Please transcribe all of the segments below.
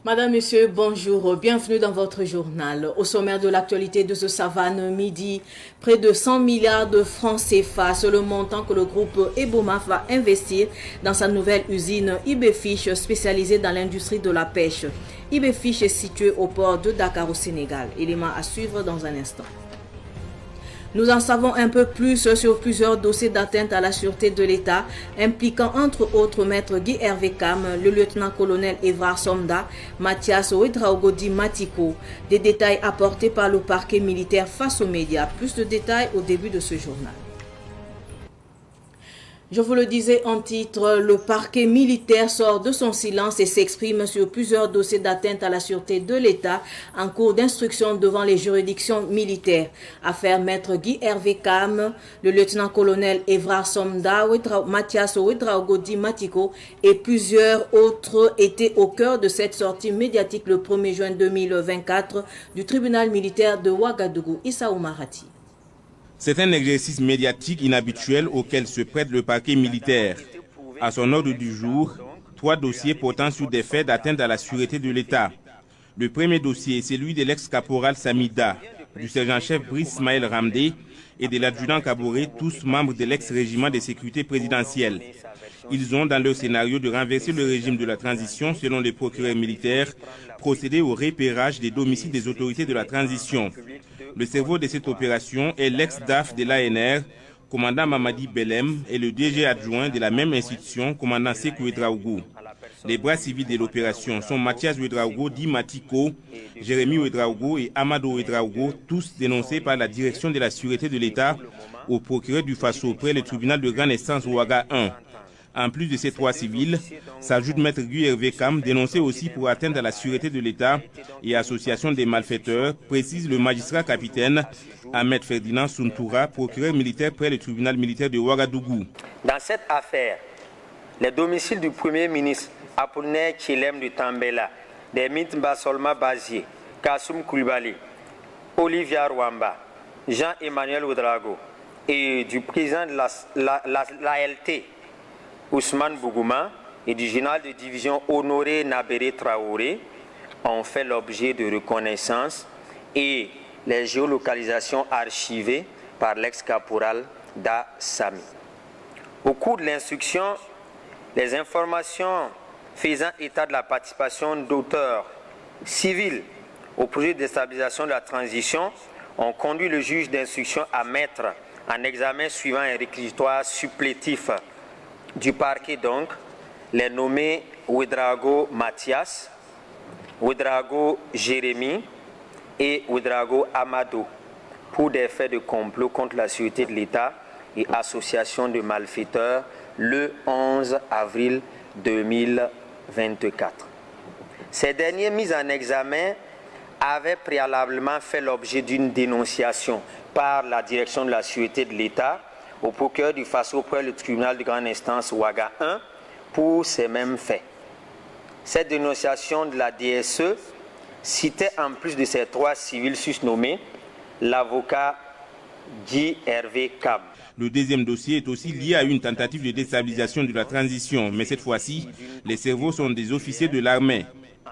Madame, Monsieur, bonjour, bienvenue dans votre journal. Au sommaire de l'actualité de ce Savane midi, près de 100 milliards de francs CFA, c'est le montant que le groupe Ebomaf va investir dans sa nouvelle usine Ibefish spécialisée dans l'industrie de la pêche. Ibefish est situé au port de Dakar au Sénégal. Élément à suivre dans un instant. Nous en savons un peu plus sur plusieurs dossiers d'atteinte à la sûreté de l'État, impliquant entre autres Maître Guy Hervé Cam, le lieutenant-colonel Évrard Somda, Mathias Ouedraogo-Di Matiko. Des détails apportés par le parquet militaire face aux médias. Plus de détails au début de ce journal. Je vous le disais en titre, le parquet militaire sort de son silence et s'exprime sur plusieurs dossiers d'atteinte à la sûreté de l'État en cours d'instruction devant les juridictions militaires. Affaire Maître Guy Hervé Cam, le lieutenant-colonel Évrard Somda, Mathias Ouedraogo-Di Matiko et plusieurs autres étaient au cœur de cette sortie médiatique le 1er juin 2024 du tribunal militaire de Ouagadougou, Issa Oumarati. C'est un exercice médiatique inhabituel auquel se prête le parquet militaire. À son ordre du jour, 3 dossiers portant sur des faits d'atteinte à la sûreté de l'État. Le premier dossier est celui de l'ex-caporal Samida, du sergent-chef Brice Ismaël Ramdé et de l'adjudant Kaboré, tous membres de l'ex-régiment de sécurité présidentielle. Ils ont, dans leur scénario de renverser le régime de la transition, selon les procureurs militaires, procédé au repérage des domiciles des autorités de la transition. Le cerveau de cette opération est l'ex-DAF de l'ANR, commandant Mamadi Belem, et le DG adjoint de la même institution, commandant Sekou Ouedraogo. Les bras civils de l'opération sont Mathias Ouedraogo-Di Matiko, Jérémy Ouedraogo et Amadou Ouedraogo, tous dénoncés par la direction de la sûreté de l'État au procureur du Faso près le tribunal de grande instance Ouaga 1. En plus de ces 3 civils, s'ajoute Maître Guy Hervé Cam, dénoncé aussi pour atteinte à la sûreté de l'État et association des malfaiteurs, précise le magistrat capitaine Ahmed Ferdinand Suntoura, procureur militaire près le tribunal militaire de Ouagadougou. Dans cette affaire, les domiciles du Premier ministre Apollinaire Tchilem de Tambela, des Mint Basolma Bazier, Kassoum Koulibaly, Olivia Rwamba, Jean-Emmanuel Ouedraogo et du président de l'ALT, Ousmane Bougouma, et du général de division Honoré Nabéré Traoré ont fait l'objet de reconnaissance et les géolocalisations archivées par l'ex-caporal Da Sami. Au cours de l'instruction, les informations faisant état de la participation d'auteurs civils au projet de déstabilisation de la transition ont conduit le juge d'instruction à mettre en examen suivant un réquisitoire supplétif du parquet donc, les nommés Ouedraogo Mathias, Ouedraogo Jérémy et Ouedraogo Amadou pour des faits de complot contre la sûreté de l'État et association de malfaiteurs le 11 avril 2024. Ces derniers mis en examen avaient préalablement fait l'objet d'une dénonciation par la direction de la sûreté de l'État au procureur du Faso près le tribunal de grande instance Ouaga 1 pour ces mêmes faits. Cette dénonciation de la DSE citait en plus de ces 3 civils susnommés l'avocat Guy Hervé Cam. Le deuxième dossier est aussi lié à une tentative de déstabilisation de la transition, mais cette fois-ci, les cerveaux sont des officiers de l'armée.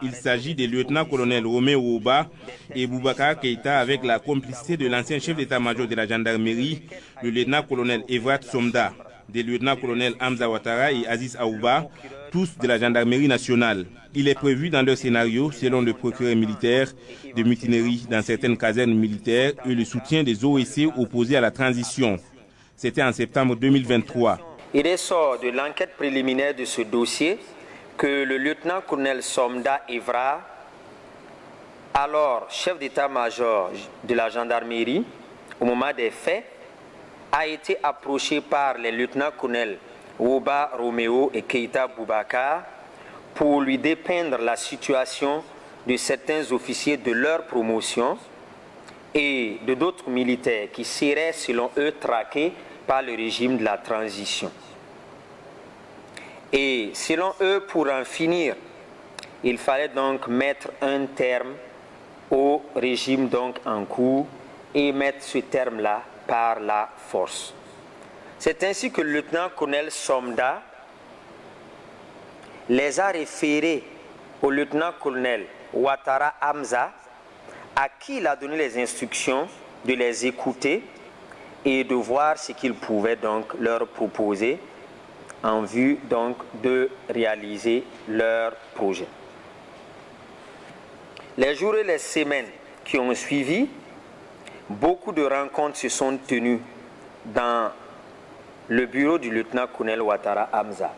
Il s'agit des lieutenants-colonels Roméo Ouba et Boubacar Keïta avec la complicité de l'ancien chef d'état-major de la gendarmerie, le lieutenant-colonel Évrard Somda, des lieutenants-colonels Hamza Ouattara et Aziz Aouba, tous de la gendarmerie nationale. Il est prévu dans leur scénario, selon le procureur militaire, de mutinerie dans certaines casernes militaires et le soutien des OSC opposés à la transition. C'était en septembre 2023. Il ressort de l'enquête préliminaire de ce dossier que le lieutenant-colonel Somda Évrard, alors chef d'état-major de la gendarmerie au moment des faits, a été approché par les lieutenants-colonels Ouba Roméo et Keïta Boubacar pour lui dépeindre la situation de certains officiers de leur promotion et de d'autres militaires qui seraient, selon eux, traqués par le régime de la transition. Et selon eux, pour en finir, il fallait donc mettre un terme au régime donc en cours et mettre ce terme-là par la force. C'est ainsi que le lieutenant-colonel Somda les a référés au lieutenant-colonel Ouattara Hamza, à qui il a donné les instructions de les écouter et de voir ce qu'il pouvait donc leur proposer en vue donc de réaliser leur projet. Les jours et les semaines qui ont suivi, beaucoup de rencontres se sont tenues dans le bureau du lieutenant-colonel Ouattara Hamza.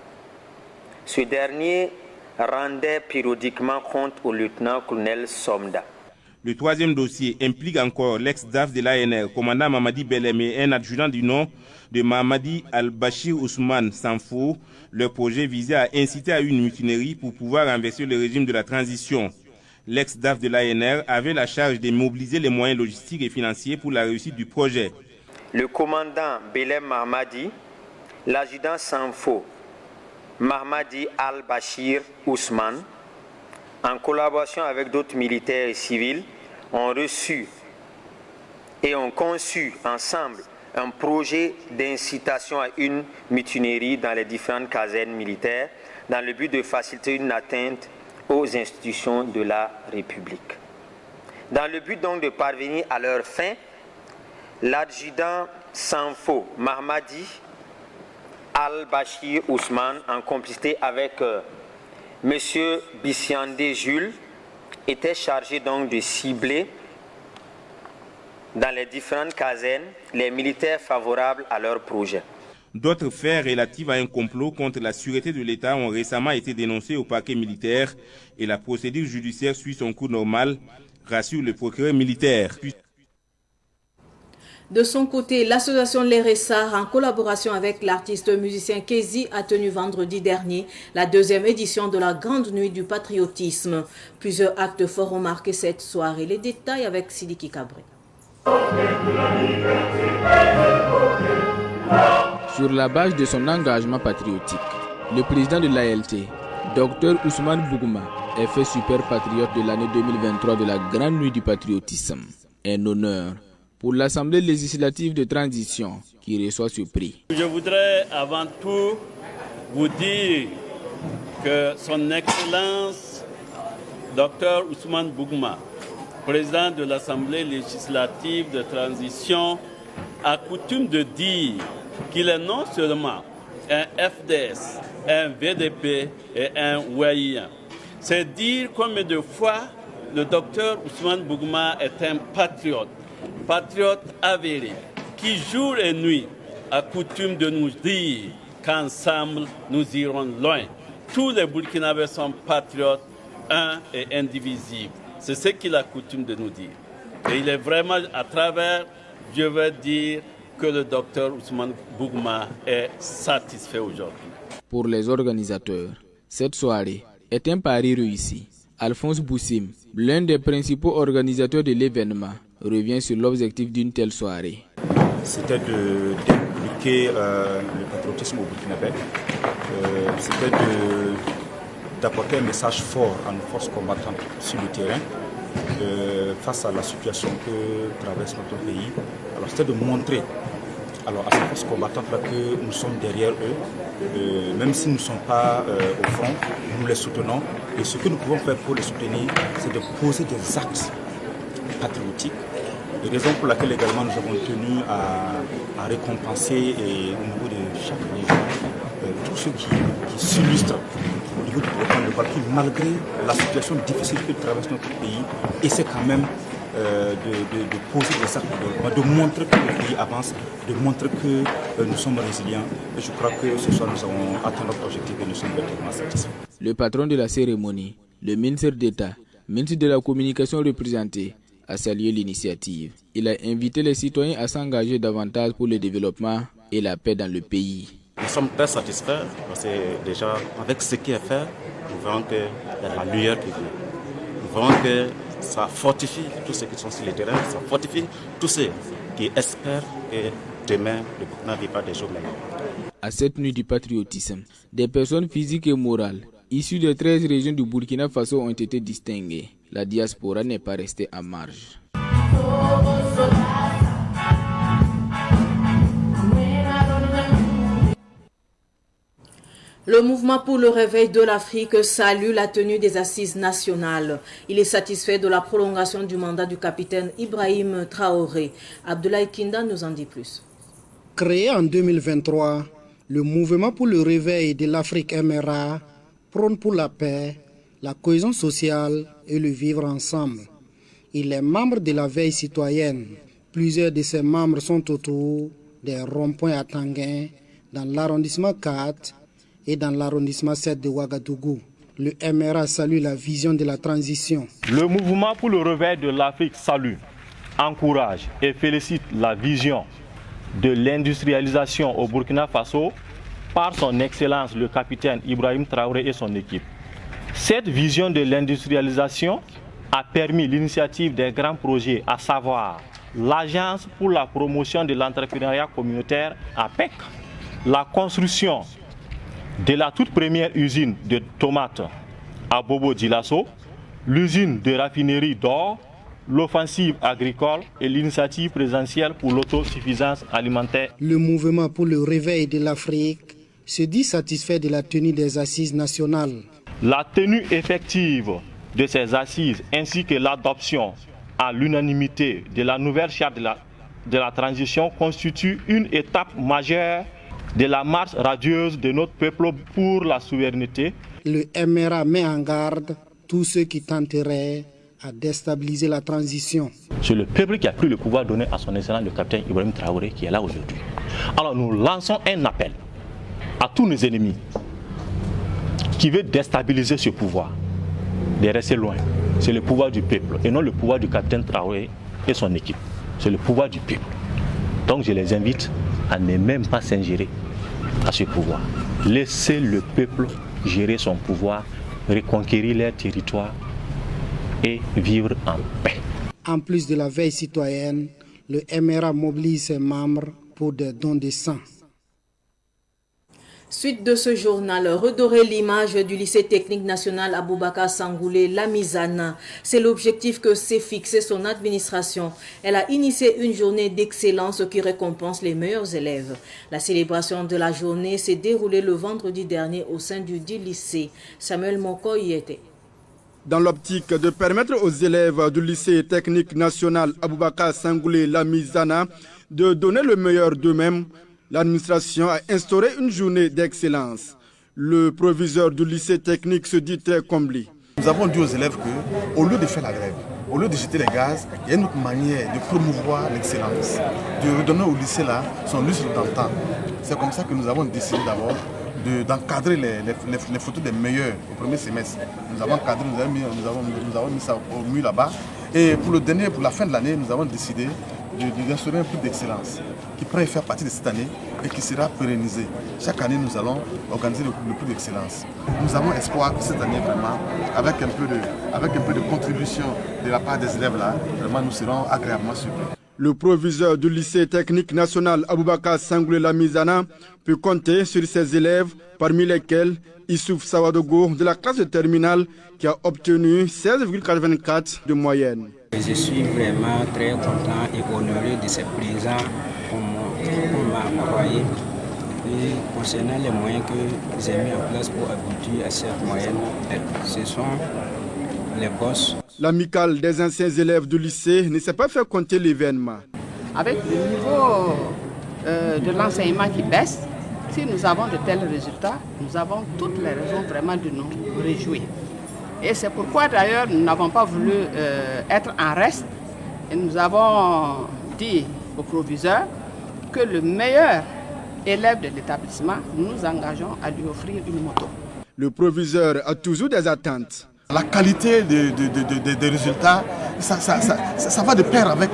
Ce dernier rendait périodiquement compte au lieutenant-colonel Somda. Le troisième dossier implique encore l'ex-DAF de l'ANR, commandant Mamadi Belem, et un adjudant du nom de Mamadi Al-Bashir Ousmane Sanfo. Leur projet visait à inciter à une mutinerie pour pouvoir renverser le régime de la transition. L'ex-DAF de l'ANR avait la charge de mobiliser les moyens logistiques et financiers pour la réussite du projet. Le commandant Belem Mamadi, l'adjudant Sanfo Mamadi Al-Bashir Ousmane, en collaboration avec d'autres militaires et civils, ont reçu et ont conçu ensemble un projet d'incitation à une mutinerie dans les différentes casernes militaires dans le but de faciliter une atteinte aux institutions de la République. Dans le but donc de parvenir à leur fin, l'adjudant Sanfo Mamadi Al-Bashir Ousmane, en complicité avec M. Bissiande Jules, était chargé donc de cibler dans les différentes casernes les militaires favorables à leur projet. D'autres faits relatifs à un complot contre la sûreté de l'État ont récemment été dénoncés au parquet militaire et la procédure judiciaire suit son cours normal, rassure le procureur militaire. De son côté, l'association Les Ressarts, en collaboration avec l'artiste musicien Kezi, a tenu vendredi dernier la deuxième édition de la Grande Nuit du Patriotisme. Plusieurs actes forts ont marqué cette soirée. Les détails avec Sidiki Kabré. Sur la base de son engagement patriotique, le président de l'ALT, Dr Ousmane Bougouma, est fait super patriote de l'année 2023 de la Grande Nuit du Patriotisme. Un honneur pour l'Assemblée législative de transition qui reçoit ce prix. Je voudrais avant tout vous dire que son Excellence Dr Ousmane Bougouma, président de l'Assemblée législative de transition, a coutume de dire qu'il est non seulement un FDS, un VDP et un Ouaïen. C'est dire combien de fois le docteur Ousmane Bougouma est un patriote avéré, qui jour et nuit a coutume de nous dire qu'ensemble nous irons loin. Tous les Burkinabés sont patriotes, un et indivisibles. C'est ce qu'il a coutume de nous dire. Et il est vraiment à travers, je veux dire, que le docteur Ousmane Bougouma est satisfait aujourd'hui. Pour les organisateurs, cette soirée est un pari réussi. Alphonse Boussim, l'un des principaux organisateurs de l'événement, revient sur l'objectif d'une telle soirée. C'était d'impliquer le patriotisme au Burkinabé. C'était d'apporter un message fort à nos forces combattantes sur le terrain face à la situation que traverse notre pays. Alors c'était de montrer à ces forces combattantes-là que nous sommes derrière eux, même si nous ne sommes pas au front, nous les soutenons. Et ce que nous pouvons faire pour les soutenir, c'est de poser des actes patriotiques. Et raison pour laquelle également nous avons tenu à récompenser au niveau de chaque région tous ceux qui s'illustrent au niveau du programme de Balki, malgré la situation difficile que traverse notre pays, essaient quand même de poser des actes de montrer que le pays avance, de montrer que nous sommes résilients. Et je crois que ce soir nous avons atteint notre objectif et nous sommes véritablement satisfaits. Le patron de la cérémonie, le ministre d'État, ministre de la Communication représenté, a salué l'initiative. Il a invité les citoyens à s'engager davantage pour le développement et la paix dans le pays. Nous sommes très satisfaits parce que déjà, avec ce qui est fait, nous voyons qu'il y a la lueur qui vient. Nous voyons que ça fortifie tous ceux qui sont sur le terrain, ça fortifie tous ceux qui espèrent que demain, le Burkina vivra des jours meilleurs. À cette nuit du patriotisme, des personnes physiques et morales issues de 13 régions du Burkina Faso ont été distinguées. La diaspora n'est pas restée en marge. Le mouvement pour le réveil de l'Afrique salue la tenue des assises nationales. Il est satisfait de la prolongation du mandat du capitaine Ibrahim Traoré. Abdoulaye Kinda nous en dit plus. Créé en 2023, le mouvement pour le réveil de l'Afrique MRA prône pour la paix, la cohésion sociale et le vivre ensemble. Il est membre de la veille citoyenne. Plusieurs de ses membres sont autour des ronds-points à Tanguin, dans l'arrondissement 4 et dans l'arrondissement 7 de Ouagadougou. Le MRA salue la vision de la transition. Le mouvement pour le réveil de l'Afrique salue, encourage et félicite la vision de l'industrialisation au Burkina Faso par son Excellence le capitaine Ibrahim Traoré et son équipe. Cette vision de l'industrialisation a permis l'initiative des grands projets, à savoir l'Agence pour la promotion de l'entrepreneuriat communautaire APEC, la construction de la toute première usine de tomates à Bobo-Dioulasso, l'usine de raffinerie d'or, l'offensive agricole et l'initiative présidentielle pour l'autosuffisance alimentaire. Le mouvement pour le réveil de l'Afrique se dit satisfait de la tenue des assises nationales. La tenue effective de ces assises ainsi que l'adoption à l'unanimité de la nouvelle charte de la transition constitue une étape majeure de la marche radieuse de notre peuple pour la souveraineté. Le MRA met en garde tous ceux qui tenteraient à déstabiliser la transition. C'est le peuple qui a pris le pouvoir donné à son excellence le capitaine Ibrahim Traoré qui est là aujourd'hui. Alors nous lançons un appel à tous nos ennemis qui veulent déstabiliser ce pouvoir, de rester loin. C'est le pouvoir du peuple et non le pouvoir du capitaine Traoré et son équipe. C'est le pouvoir du peuple. Donc je les invite à ne même pas s'ingérer à ce pouvoir. Laissez le peuple gérer son pouvoir, reconquérir leur territoire et vivre en paix. En plus de la veille citoyenne, le MRA mobilise ses membres pour des dons de sang. Suite de ce journal, redorer l'image du lycée technique national Aboubakar Sangoulé Lamizana. C'est l'objectif que s'est fixé son administration. Elle a initié une journée d'excellence qui récompense les meilleurs élèves. La célébration de la journée s'est déroulée le vendredi dernier au sein du dit lycée. Samuel Moko y était. Dans l'optique de permettre aux élèves du lycée technique national Aboubakar Sangoulé Lamizana de donner le meilleur d'eux-mêmes, l'administration a instauré une journée d'excellence. Le proviseur du lycée technique se dit très comblé. Nous avons dit aux élèves qu'au lieu de faire la grève, au lieu de jeter les gaz, il y a une autre manière de promouvoir l'excellence, de redonner au lycée là son lustre d'antan. C'est comme ça que nous avons décidé d'abord d'encadrer les photos des meilleurs au premier semestre. Nous avons encadré, nous avons mis ça au mur là-bas. Et pour la fin de l'année, nous avons décidé d'instaurer un prix d'excellence qui pourrait faire partie de cette année et qui sera pérennisé. Chaque année, nous allons organiser le prix d'excellence. Nous avons espoir que cette année, vraiment, avec un peu de contribution de la part des élèves là, vraiment, nous serons agréablement surpris. Le proviseur du lycée technique national Aboubakar Sangoulé Lamizana peut compter sur ses élèves, parmi lesquels Issouf Sawadogo de la classe de terminale qui a obtenu 16,84 de moyenne. Je suis vraiment très content et honoré de ce présent qu'on m'a octroyé. Et concernant les moyens que j'ai mis en place pour aboutir à cette moyenne, ce sont les boss. L'amicale des anciens élèves du lycée ne s'est pas fait compter l'événement. Avec le niveau de l'enseignement qui baisse, si nous avons de tels résultats, nous avons toutes les raisons vraiment de nous réjouir. Et c'est pourquoi d'ailleurs nous n'avons pas voulu être en reste. Et nous avons dit au proviseur que le meilleur élève de l'établissement, nous nous engageons à lui offrir une moto. Le proviseur a toujours des attentes. La qualité des résultats, ça va de pair avec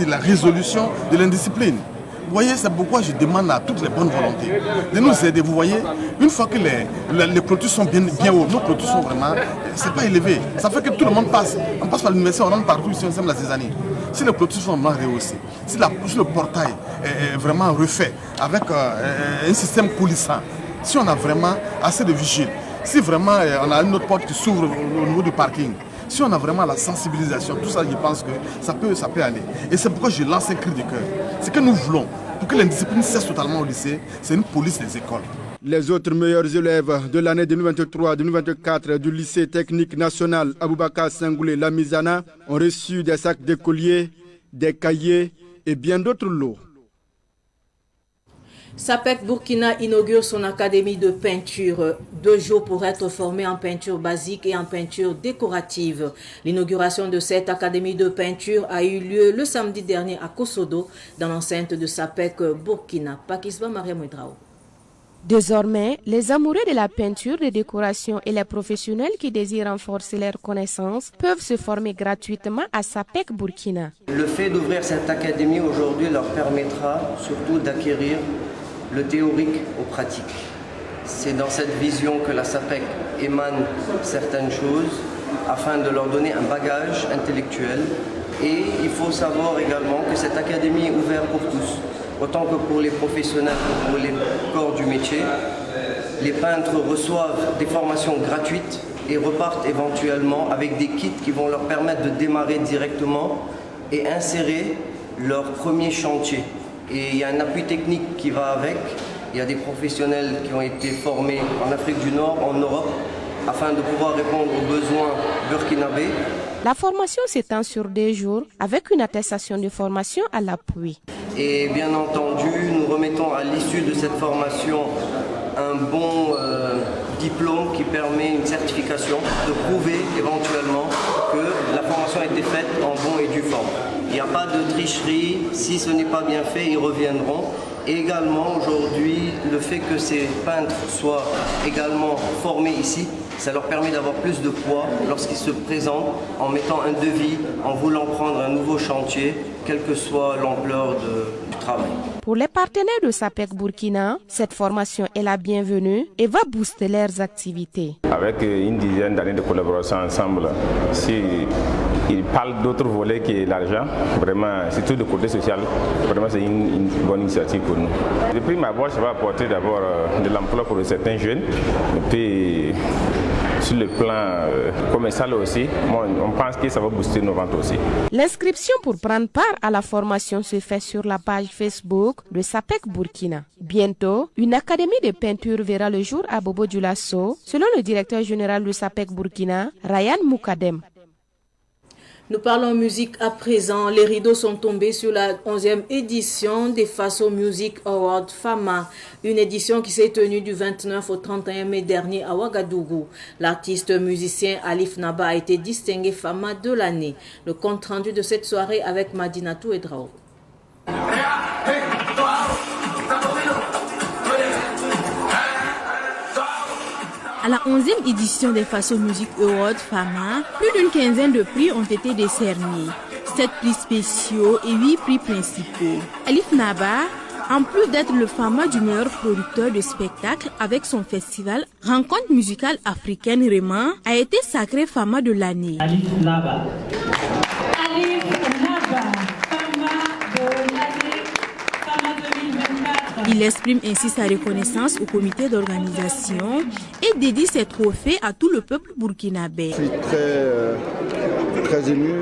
la résolution de l'indiscipline. Vous voyez, c'est pourquoi je demande à toutes les bonnes volontés de nous aider. Vous voyez, une fois que les clôtures sont bien hautes, nos clôtures sont vraiment, c'est pas élevé. Ça fait que tout le monde passe. On passe par l'université, on rentre partout ici, on sème la zizanie. Si les clôtures sont vraiment rehaussées, si le portail est vraiment refait avec un système coulissant, si on a vraiment assez de vigiles, si vraiment on a une autre porte qui s'ouvre au niveau du parking, Si on a vraiment la sensibilisation, tout ça, je pense que ça peut aller. Et c'est pourquoi je lance un cri de cœur. Ce que nous voulons, pour que l'indiscipline cesse totalement au lycée, c'est une police des écoles. Les autres meilleurs élèves de l'année 2023-2024 du lycée technique national Aboubakar Sangoulé Lamizana ont reçu des sacs d'écoliers, des cahiers et bien d'autres lots. SAPEC Burkina inaugure son académie de peinture. 2 jours pour être formé en peinture basique et en peinture décorative. L'inauguration de cette académie de peinture a eu lieu le samedi dernier à Kosodo, dans l'enceinte de SAPEC Burkina. Pakisba Maria Mouedrao. Désormais, les amoureux de la peinture, des décorations et les professionnels qui désirent renforcer leurs connaissances peuvent se former gratuitement à SAPEC Burkina. Le fait d'ouvrir cette académie aujourd'hui leur permettra surtout d'acquérir le théorique au pratique. C'est dans cette vision que la SAPEC émane certaines choses afin de leur donner un bagage intellectuel. Et il faut savoir également que cette académie est ouverte pour tous. Autant que pour les professionnels que pour les corps du métier. Les peintres reçoivent des formations gratuites et repartent éventuellement avec des kits qui vont leur permettre de démarrer directement et insérer leur premier chantier. Et il y a un appui technique qui va avec. Il y a des professionnels qui ont été formés en Afrique du Nord, en Europe, afin de pouvoir répondre aux besoins burkinabés. La formation s'étend sur 2 jours avec une attestation de formation à l'appui. Et bien entendu, nous remettons à l'issue de cette formation un bon diplôme qui permet une certification de prouver éventuellement que la formation a été faite en bon et due forme. Il n'y a pas de tricherie, si ce n'est pas bien fait, ils reviendront. Et également aujourd'hui, le fait que ces peintres soient également formés ici, ça leur permet d'avoir plus de poids lorsqu'ils se présentent en mettant un devis, en voulant prendre un nouveau chantier, quelle que soit l'ampleur du travail. Pour les partenaires de SAPEC Burkina, cette formation est la bienvenue et va booster leurs activités. Avec une dizaine d'années de collaboration ensemble, ils parlent d'autres volets que l'argent, vraiment, surtout du côté social, vraiment c'est une bonne initiative pour nous. De prime abord, ça va apporter d'abord de l'emploi pour certains jeunes, et puis sur le plan commercial aussi, on pense que ça va booster nos ventes aussi. L'inscription pour prendre part à la formation se fait sur la page Facebook de SAPEC Burkina. Bientôt, une académie de peinture verra le jour à Bobo Dioulasso, selon le directeur général de SAPEC Burkina, Ryan Moukadem. Nous parlons musique à présent. Les rideaux sont tombés sur la 11e édition des FASO Music Awards FAMA, une édition qui s'est tenue du 29 au 31 mai dernier à Ouagadougou. L'artiste musicien Alif Naba a été distingué FAMA de l'année. Le compte rendu de cette soirée avec Madinatou Edrao. À la 11e édition des FASO Music Awards FAMA, plus d'une quinzaine de prix ont été décernés. 7 prix spéciaux et 8 prix principaux. Alif Naba, en plus d'être le FAMA du meilleur producteur de spectacles avec son festival Rencontre musicale africaine Réman, a été sacré FAMA de l'année. Alif Naba. Alif Naba, FAMA de l'année, FAMA 2024. Il exprime ainsi sa reconnaissance au comité d'organisation et dédie ses trophées à tout le peuple burkinabé. Je suis très ému.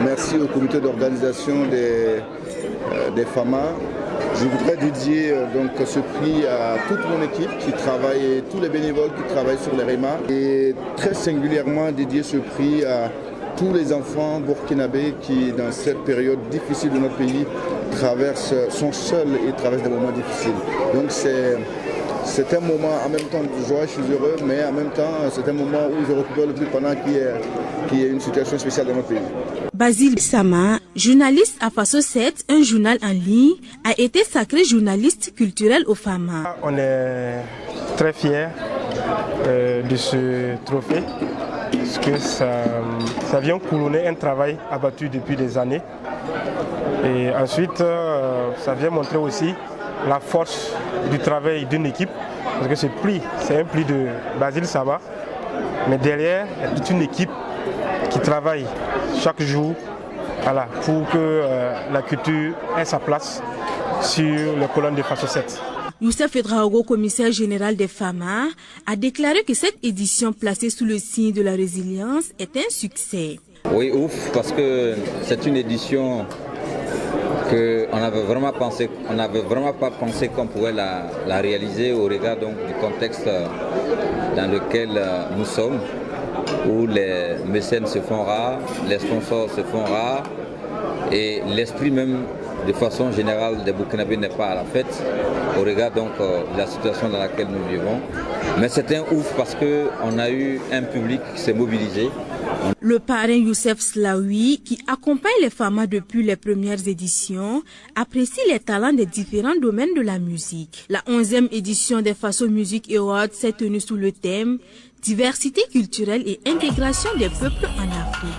Merci au comité d'organisation des FAMA. Je voudrais dédier donc ce prix à toute mon équipe qui travaille, tous les bénévoles qui travaillent sur les REMA, et très singulièrement dédier ce prix à tous les enfants burkinabés qui, dans cette période difficile de notre pays, sont seuls et traversent des moments difficiles. Donc c'est un moment en même temps de joie, je suis heureux, mais en même temps c'est un moment où je récupère le plus pendant qu'il y a une situation spéciale dans notre pays. Basile Sama, journaliste à FASO 7, un journal en ligne, a été sacré journaliste culturel au FAMA. On est très fiers de ce trophée, parce que ça vient couronner un travail abattu depuis des années. Et ensuite, ça vient montrer aussi la force du travail d'une équipe, parce que ce prix, c'est un prix de Basile Sama, mais derrière, il y a toute une équipe qui travaille chaque jour pour que la culture ait sa place sur les colonnes de FASO 7. Youssef Ouedraogo, commissaire général des FAMA, a déclaré que cette édition placée sous le signe de la résilience est un succès. Oui, ouf, parce que c'est une édition qu'on n'avait vraiment pas pensé qu'on pourrait la réaliser au regard donc, du contexte dans lequel nous sommes, où les mécènes se font rares, les sponsors se font rares et l'esprit même de façon générale des Burkinabés n'est pas à la fête au regard donc de la situation dans laquelle nous vivons. Mais c'est un ouf parce qu'on a eu un public qui s'est mobilisé. Le parrain Youssef Slaoui, qui accompagne les FAMA depuis les premières éditions, apprécie les talents des différents domaines de la musique. La 11e édition des Faso Music Awards s'est tenue sous le thème « Diversité culturelle et intégration des peuples en Afrique ».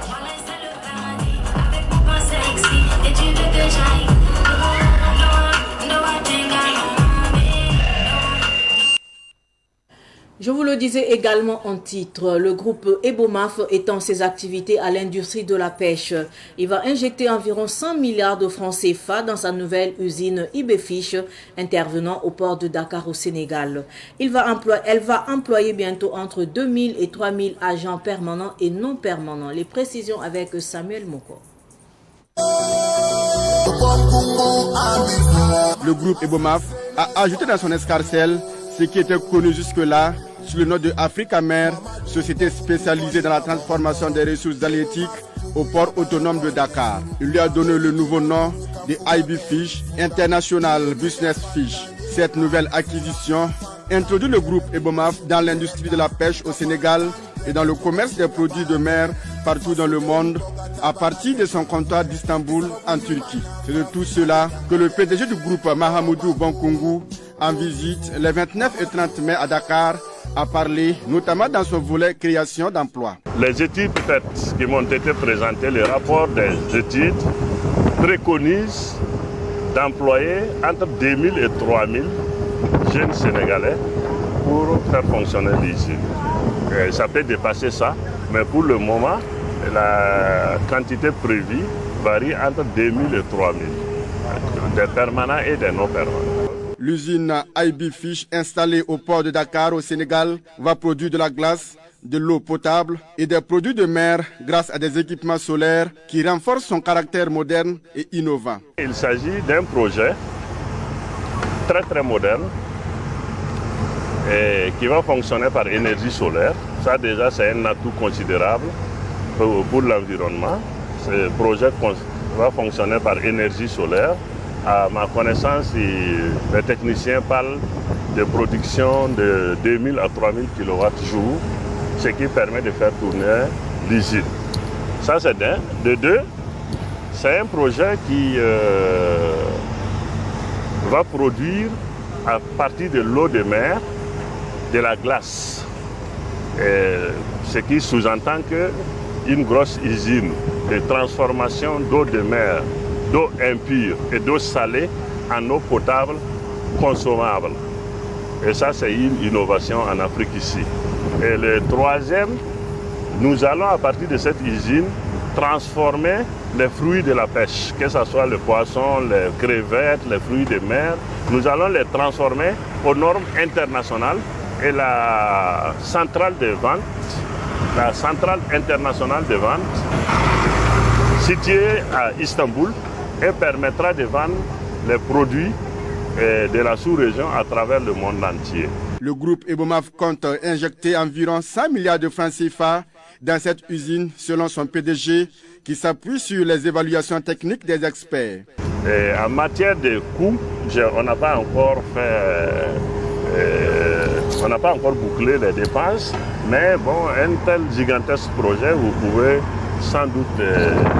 Je vous le disais également en titre, le groupe Ebomaf étend ses activités à l'industrie de la pêche. Il va injecter environ 100 milliards de francs CFA dans sa nouvelle usine Ibefish intervenant au port de Dakar au Sénégal. Elle va employer bientôt entre 2000 et 3000 agents permanents et non permanents. Les précisions avec Samuel Moko. Le groupe Ebomaf a ajouté dans son escarcelle ce qui était connu jusque-là sous le nom de Africa Mer, société spécialisée dans la transformation des ressources halieutiques au port autonome de Dakar. Il lui a donné le nouveau nom de Ibefish, International Business Fish. Cette nouvelle acquisition introduit le groupe Ebomaf dans l'industrie de la pêche au Sénégal et dans le commerce des produits de mer partout dans le monde à partir de son comptoir d'Istanbul en Turquie. C'est de tout cela que le PDG du groupe Mahamoudou Bankungu en visite les 29 et 30 mai à Dakar a parlé, notamment dans son volet création d'emplois. Les études peut-être qui m'ont été présentées, le rapport des études préconisent d'employer entre 2000 et 3000 jeunes Sénégalais pour faire fonctionner l'usine. Ça peut dépasser ça, mais pour le moment, la quantité prévue varie entre 2000 et 3000, des permanents et des non permanents. L'usine Ibefish installée au port de Dakar au Sénégal va produire de la glace, de l'eau potable et des produits de mer grâce à des équipements solaires qui renforcent son caractère moderne et innovant. Il s'agit d'un projet très très moderne et qui va fonctionner par énergie solaire. Ça déjà c'est un atout considérable pour l'environnement. Ce projet va fonctionner par énergie solaire. À ma connaissance, les techniciens parlent de production de 2000 à 3000 kWh, ce qui permet de faire tourner l'usine. Ça c'est d'un. De deux, c'est un projet qui va produire à partir de l'eau de mer de la glace. Ce qui sous-entend qu'une grosse usine de transformation d'eau de mer, d'eau impure et d'eau salée en eau potable consommable. Et ça, c'est une innovation en Afrique ici. Et le troisième, nous allons à partir de cette usine transformer les fruits de la pêche, que ce soit le poisson, les crevettes, les fruits de mer. Nous allons les transformer aux normes internationales et la centrale de vente, la centrale internationale de vente située à Istanbul, et permettra de vendre les produits de la sous-région à travers le monde entier. Le groupe Ebomaf compte injecter environ 100 milliards de francs CFA dans cette usine selon son PDG qui s'appuie sur les évaluations techniques des experts. Et en matière de coûts, on n'a pas encore bouclé les dépenses, mais bon, un tel gigantesque projet, vous pouvez sans doute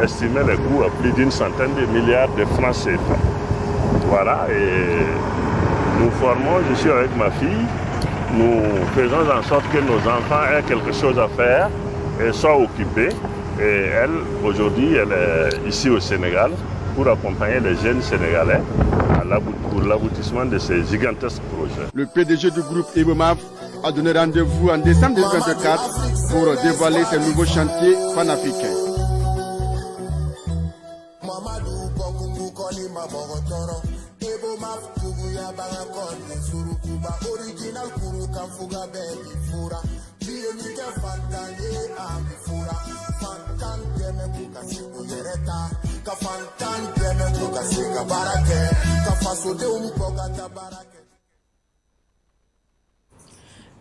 estimer les coûts à plus d'une centaine de milliards de francs CFA. Voilà, et nous formons, je suis avec ma fille, nous faisons en sorte que nos enfants aient quelque chose à faire et soient occupés. Et elle, aujourd'hui, elle est ici au Sénégal pour accompagner les jeunes Sénégalais pour l'aboutissement de ces gigantesques projets. Le PDG du groupe Ebomaf a donné rendez-vous en décembre 2024 pour dévoiler ses nouveaux chantiers panafricains.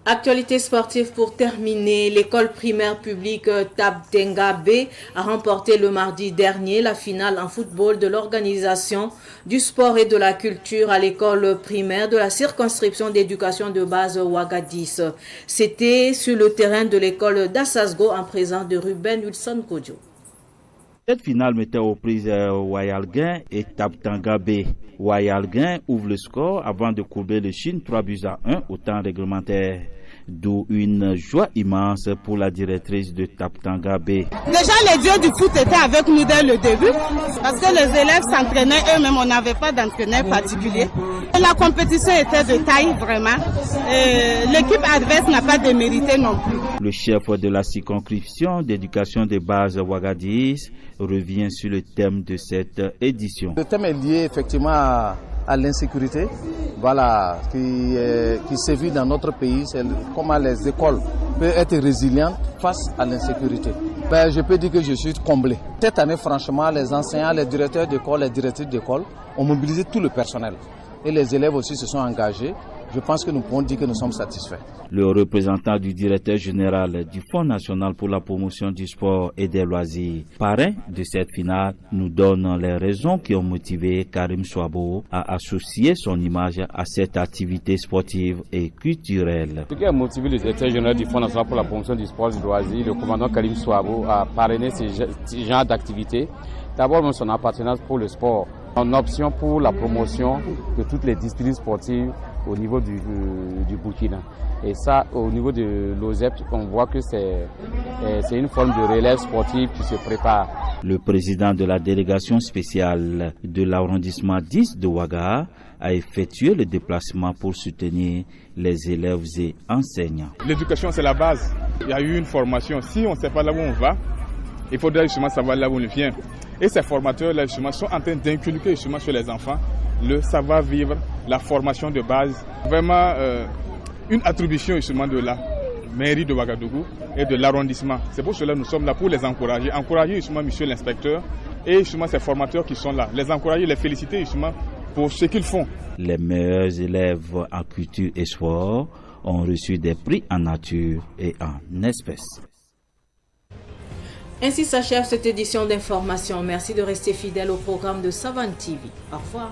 Actualité sportive pour terminer, l'école primaire publique Taptenga B a remporté le mardi dernier la finale en football de l'organisation du sport et de la culture à l'école primaire de la circonscription d'éducation de base Ouagadis. C'était sur le terrain de l'école d'Assasgo en présence de Ruben Wilson Kodjo. Cette finale mettait aux prises Wayalguin et Taptenga B. Wayalguin ouvre le score avant de courber le Chine 3-1 au temps réglementaire. D'où une joie immense pour la directrice de Taptenga B. Déjà, les dieux du foot étaient avec nous dès le début, parce que les élèves s'entraînaient eux-mêmes, on n'avait pas d'entraîneur particulier. Et la compétition était de taille, vraiment. L'équipe adverse n'a pas démérité non plus. Le chef de la circonscription d'éducation de base Ouagadis revient sur le thème de cette édition. Le thème est lié effectivement à l'insécurité, voilà, qui sévit dans notre pays, c'est comment les écoles peuvent être résilientes face à l'insécurité. Ben, je peux dire que je suis comblé. Cette année, franchement, les enseignants, les directeurs d'école, les directrices d'école ont mobilisé tout le personnel. Et les élèves aussi se sont engagés. Je pense que nous pouvons dire que nous sommes satisfaits. Le représentant du directeur général du Fonds national pour la promotion du sport et des loisirs, parrain de cette finale, nous donne les raisons qui ont motivé Karim Souabo à associer son image à cette activité sportive et culturelle. Ce qui a motivé le directeur général du Fonds national pour la promotion du sport et des loisirs, le commandant Karim Souabo, à parrainer ce genre d'activité. D'abord, son appartenance pour le sport, en option pour la promotion de toutes les disciplines sportives au niveau du Burkina. Et ça, au niveau de l'OSEP, on voit que c'est une forme de relève sportive qui se prépare. Le président de la délégation spéciale de l'arrondissement 10 de Ouaga a effectué le déplacement pour soutenir les élèves et enseignants. L'éducation, c'est la base. Il y a eu une formation. Si on ne sait pas là où on va, il faudrait justement savoir là où on vient. Et ces formateurs-là, justement, sont en train d'inculquer justement sur les enfants le savoir-vivre, la formation de base. Vraiment une attribution justement de la mairie de Ouagadougou et de l'arrondissement. C'est pour cela que nous sommes là pour les encourager. Encourager justement monsieur l'inspecteur et justement ces formateurs qui sont là. Les encourager, les féliciter justement pour ce qu'ils font. Les meilleurs élèves en culture et sport ont reçu des prix en nature et en espèces. Ainsi s'achève cette édition d'information. Merci de rester fidèle au programme de Savane TV. Au revoir.